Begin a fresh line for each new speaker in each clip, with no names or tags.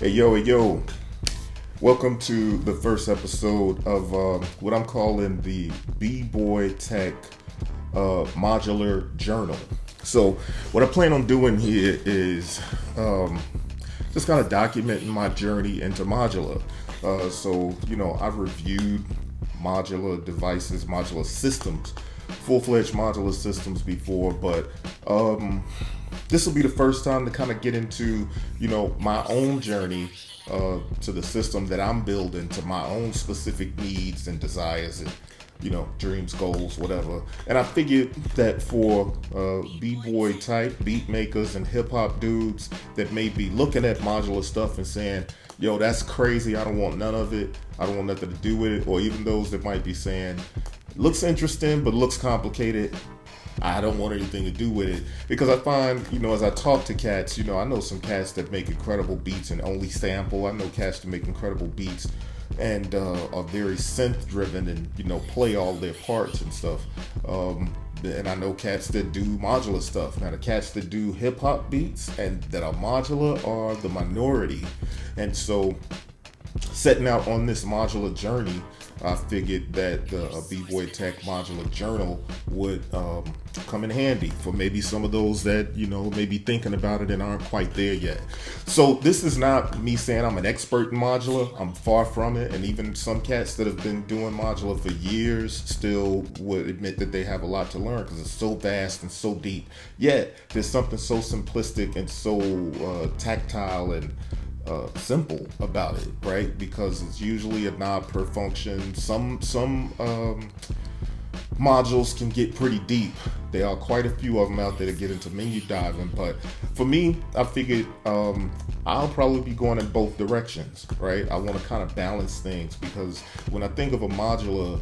Hey yo, welcome to the first episode of what I'm calling the BBoyTech Modular Journal. So, what I plan on doing here is just kind of documenting my journey into modular. I've reviewed modular devices, modular systems, full-fledged modular systems before, but this will be the first time to kind of get into, my own journey to the system that I'm building to my own specific needs and desires and, dreams, goals, whatever. And I figured that for b-boy type beat makers and hip hop dudes that may be looking at modular stuff and saying, yo, that's crazy, I don't want none of it, I don't want nothing to do with it, or even those that might be saying, looks interesting but looks complicated, I don't want anything to do with it. Because I find, as I talk to cats, I know some cats that make incredible beats and only sample. I know cats that make incredible beats and are very synth driven and, play all their parts and stuff. And I know cats that do modular stuff. Now, the cats that do hip hop beats and that are modular are the minority. And so, setting out on this modular journey, I figured that the BBoyTech Modular Journal would come in handy for maybe some of those that, may be thinking about it and aren't quite there yet. So this is not me saying I'm an expert in modular. I'm far from it. And even some cats that have been doing modular for years still would admit that they have a lot to learn because it's so vast and so deep. Yet there's something so simplistic and so tactile and simple about it, right? Because it's usually a knob per function. Some modules can get pretty deep. There are quite a few of them out there that get into menu diving, but for me, I figured I'll probably be going in both directions, right? I want to kind of balance things because when I think of a modular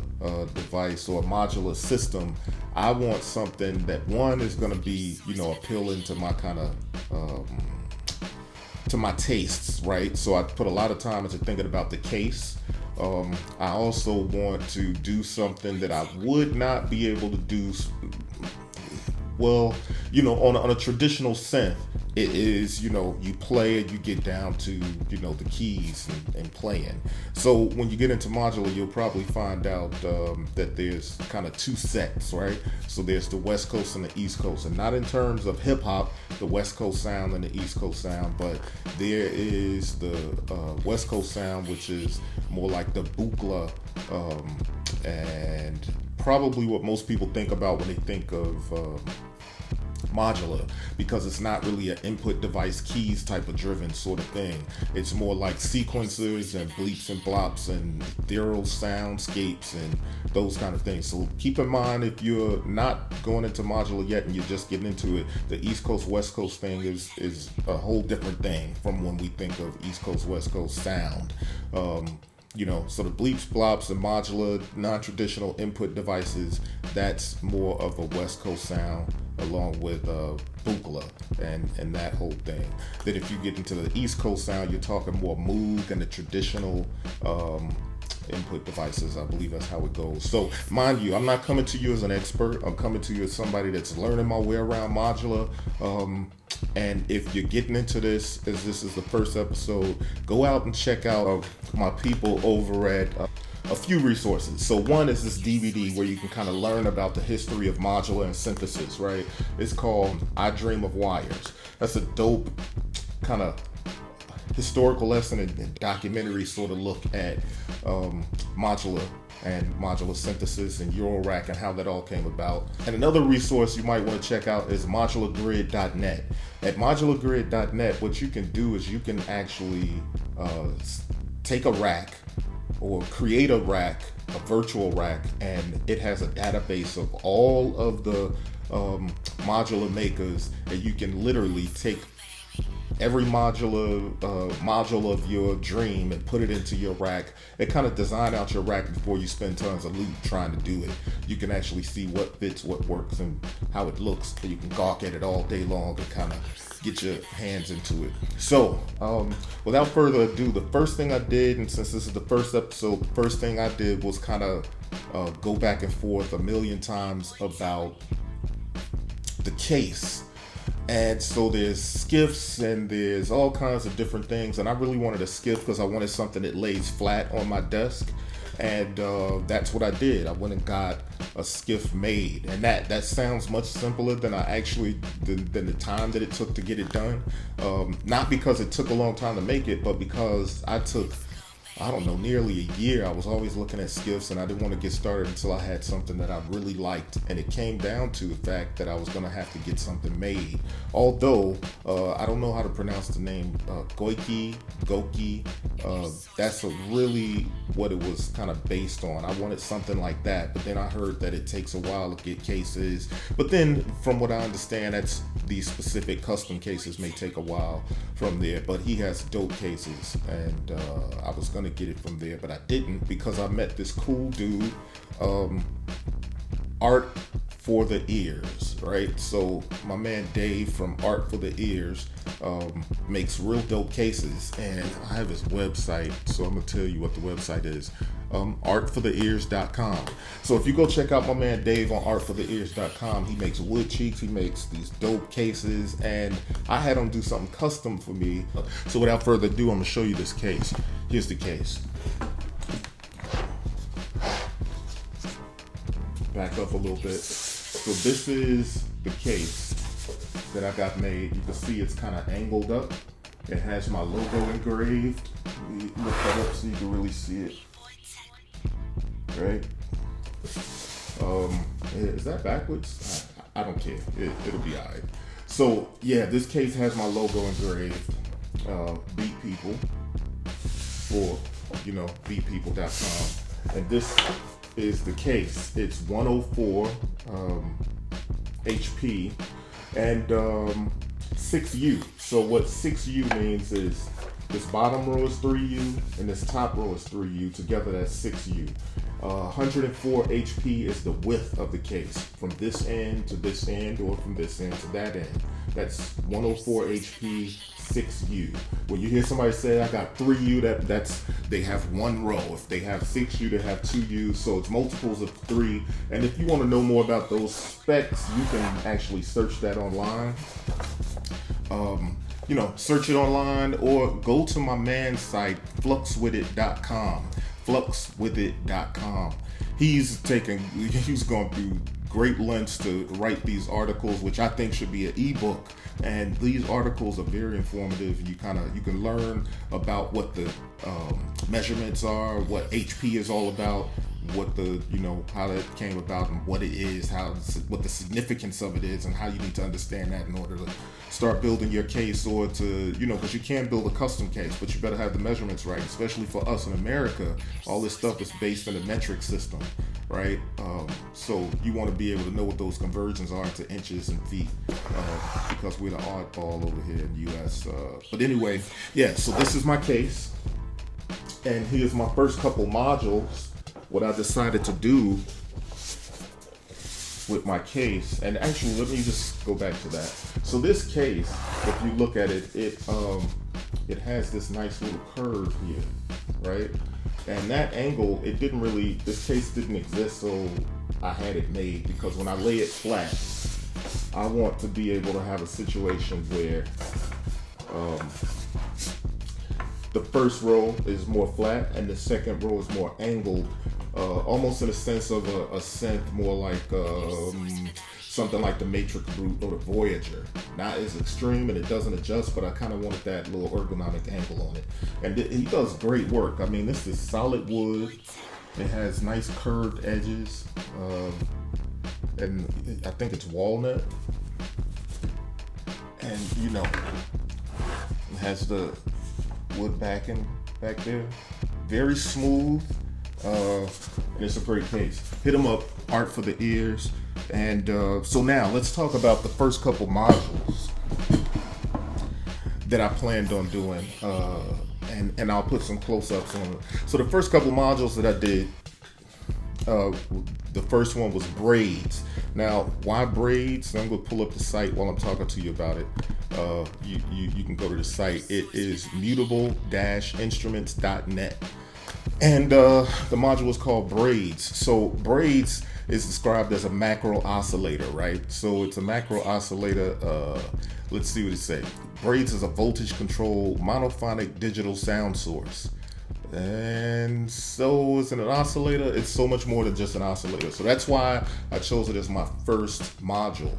device or a modular system, I want something that one is going to be, appealing to my kind of to my tastes, right? So I put a lot of time into thinking about the case. I also want to do something that I would not be able to do, on a traditional synth. It is, you play and you get down to, the keys and playing. So when you get into modular, you'll probably find out that there's kind of two sets, right? So there's the West Coast and the East Coast, and not in terms of hip hop, the West Coast sound and the East Coast sound, but there is the West Coast sound, which is more like the Buchla, and probably what most people think about when they think of modular, because it's not really an input device keys type of driven sort of thing. It's more like sequencers and bleeps and blops and ethereal soundscapes and those kind of things. So keep in mind, if you're not going into modular yet and you're just getting into it, the East Coast West Coast thing is a whole different thing from when we think of East Coast West Coast sound. So the bleeps, blops, and modular non-traditional input devices, that's more of a West Coast sound, along with Buchla and that whole thing. Then if you get into the East Coast sound, you're talking more Moog and the traditional input devices. I believe that's how it goes. So mind you, I'm not coming to you as an expert. I'm coming to you as somebody that's learning my way around modular. And if you're getting into this, as this is the first episode, go out and check out my people over at a few resources. So one is this DVD where you can kind of learn about the history of modular and synthesis, right? It's called I Dream of Wires. That's a dope kind of historical lesson and documentary sort of look at modular and modular synthesis and Eurorack and how that all came about. And another resource you might want to check out is modulargrid.net. At modulargrid.net, what you can do is you can actually take a rack or create a rack, a virtual rack, and it has a database of all of the modular makers, and you can literally take every module of your dream and put it into your rack and kind of design out your rack before you spend tons of loot trying to do it. You can actually see what fits, what works, and how it looks. You can gawk at it all day long and kind of get your hands into it. So without further ado, the first thing I did, and since this is the first episode, the first thing I did was kind of go back and forth a million times about the case. And so there's skiffs and there's all kinds of different things. And I really wanted a skiff because I wanted something that lays flat on my desk. And that's what I did. I went and got a skiff made. And that sounds much simpler than than the time that it took to get it done. Not because it took a long time to make it, but because I took, I don't know, nearly a year. I was always looking at skiffs and I didn't want to get started until I had something that I really liked. And it came down to the fact that I was going to have to get something made. Although, I don't know how to pronounce the name, Goki. That's really what it was kind of based on. I wanted something like that, but then I heard that it takes a while to get cases. But then from what I understand, these specific custom cases may take a while from there, but he has dope cases, and I was gonna get it from there, but I didn't because I met this cool dude, Art for the Ears, right? So my man Dave from Art for the Ears makes real dope cases, and I have his website, so I'm gonna tell you what the website is. artfortheears.com. So if you go check out my man Dave on artfortheears.com, he makes wood cheeks, he makes these dope cases, and I had him do something custom for me. So without further ado, I'm gonna show you this case. Here's the case. Back up a little bit. So this is the case that I got made. You can see it's kind of angled up. It has my logo engraved. Let me look that up so you can really see it. Right? Is that backwards? I don't care. It'll be alright. So yeah, this case has my logo engraved. Beat People, or beatpeople.com, and this is the case. It's 104 HP and 6U. So what 6U means is this bottom row is 3U and this top row is 3U. Together that's 6U. 104 HP is the width of the case, from this end to this end, or from this end to that end. That's 104 HP, 6U. When you hear somebody say I got 3U, that's they have one row. If they have 6U, they have 2U. So it's multiples of 3. And if you want to know more about those specs, you can actually search that online. Search it online or go to my man's site, fluxwithit.com. Fluxwithit.com. He's going through great lengths to write these articles, which I think should be an ebook. And these articles are very informative. You can learn about what the measurements are, what HP is all about, what how that came about and what it is, what the significance of it is, and how you need to understand that in order to start building your case, or to, because you can build a custom case, but you better have the measurements right, especially for us in America. All this stuff is based in a metric system, right? So you want to be able to know what those conversions are to inches and feet, because we're the oddball over here in the US. But anyway, yeah, so this is my case, and here's my first couple modules. What I decided to do with my case, and actually let me just go back to that. So this case, if you look at it, it has this nice little curve here, right? And that angle, this case didn't exist, so I had it made, because when I lay it flat, I want to be able to have a situation where the first row is more flat and the second row is more angled, almost in the sense of a synth, more like something like the Matrix Brute or the Voyager. Not as extreme, and it doesn't adjust, but I kind of wanted that little ergonomic angle on it. And he does great work. I mean, this is solid wood. It has nice curved edges, and I think it's walnut. And it has the wood backing back there, very smooth, and it's a great case. Hit them up, Art for the Ears. And so now let's talk about the first couple modules that I planned on doing, and I'll put some close-ups on it. So the first couple modules that I did, the first one was Braids. Now, why Braids? I'm going to pull up the site while I'm talking to you about it. You can go to the site. It is mutable-instruments.net. And the module is called Braids. So Braids is described as a macro oscillator, right? So it's a macro oscillator Let's see what it says. Braids is a voltage controlled monophonic digital sound source. And so is it an oscillator? It's so much more than just an oscillator. So that's why I chose it as my first module.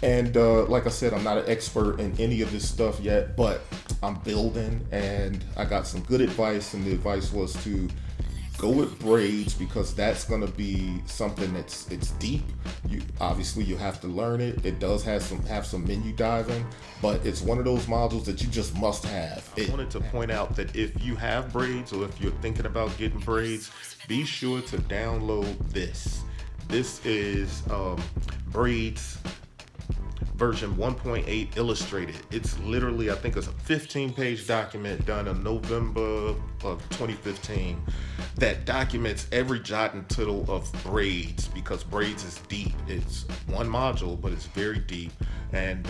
And like I said, I'm not an expert in any of this stuff yet, but I'm building, and I got some good advice, and the advice was to go with Braids because that's going to be something it's deep. You obviously you have to learn it. It does have some menu diving, but it's one of those modules that you just must have. I wanted to point out that if you have Braids, or if you're thinking about getting Braids, be sure to download this. This is Braids version 1.8 illustrated. It's literally, I think it's a 15-page document done in November of 2015 that documents every jot and tittle of Braids, because Braids is deep. It's one module, but it's very deep, and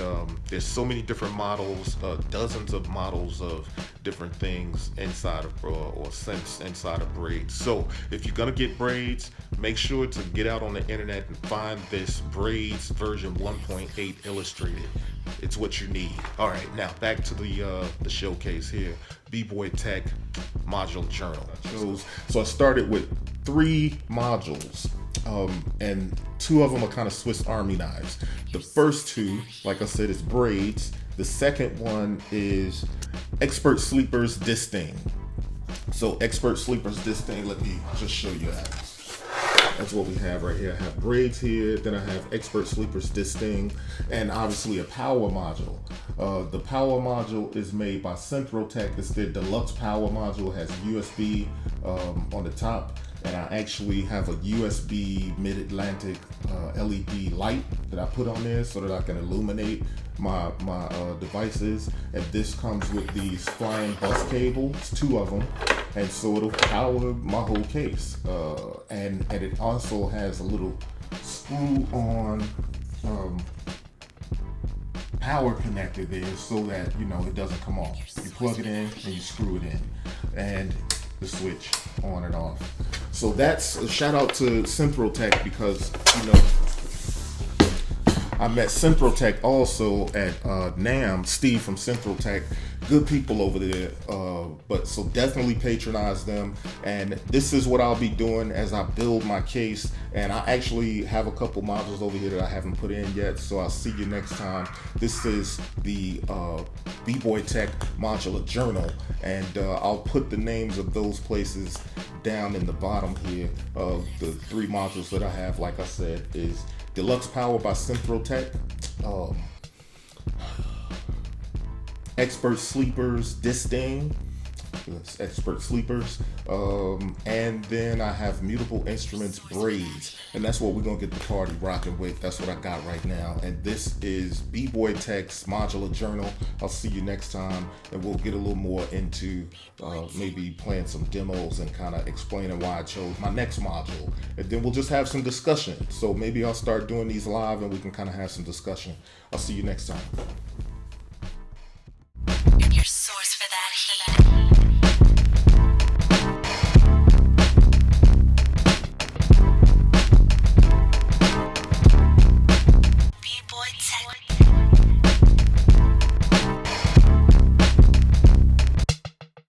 there's so many different models, dozens of models of different things inside of or sense inside of Braids. So if you're gonna get Braids, make sure to get out on the internet and find this Braids version 1.8 illustrated. It's what you need. All right, now back to the showcase here. BBoyTech Modular Journal. So I started with 3 modules, and 2 of them are kind of Swiss Army knives. The first 2, like I said, is Braids. The second one is Expert Sleepers Disting. So Expert Sleepers Disting, let me just show you that. That's what we have right here. I have Braids here, then I have Expert Sleepers Disting, and obviously a power module. The power module is made by Synthrotek. It's their Deluxe power module. It has USB on the top, and I actually have a USB mid-Atlantic LED light that I put on there so that I can illuminate my devices. And this comes with these flying bus cables, 2 of them, and so it'll power my whole case. And it also has a little screw-on power connector there so that it doesn't come off. You plug it in and you screw it in, and the switch on and off. So that's a shout out to Synthrotek, because I met Synthrotek also at NAMM. Steve from Synthrotek, good people over there. But so definitely patronize them. And this is what I'll be doing as I build my case. And I actually have a couple modules over here that I haven't put in yet. So I'll see you next time. This is the BBoyTech Modular Journal, and I'll put the names of those places down in the bottom here of the 3 modules that I have. Like I said, is Deluxe Power by Synthrotek, Expert Sleepers Disting, Expert Sleepers, and then I have Mutable Instruments Braids, and that's what we're gonna get the party rocking with. That's what I got right now, and this is BBoyTech's Modular Journal. I'll see you next time, and we'll get a little more into maybe playing some demos and kind of explaining why I chose my next module, and then we'll just have some discussion. So maybe I'll start doing these live and we can kind of have some discussion. I'll see you next time.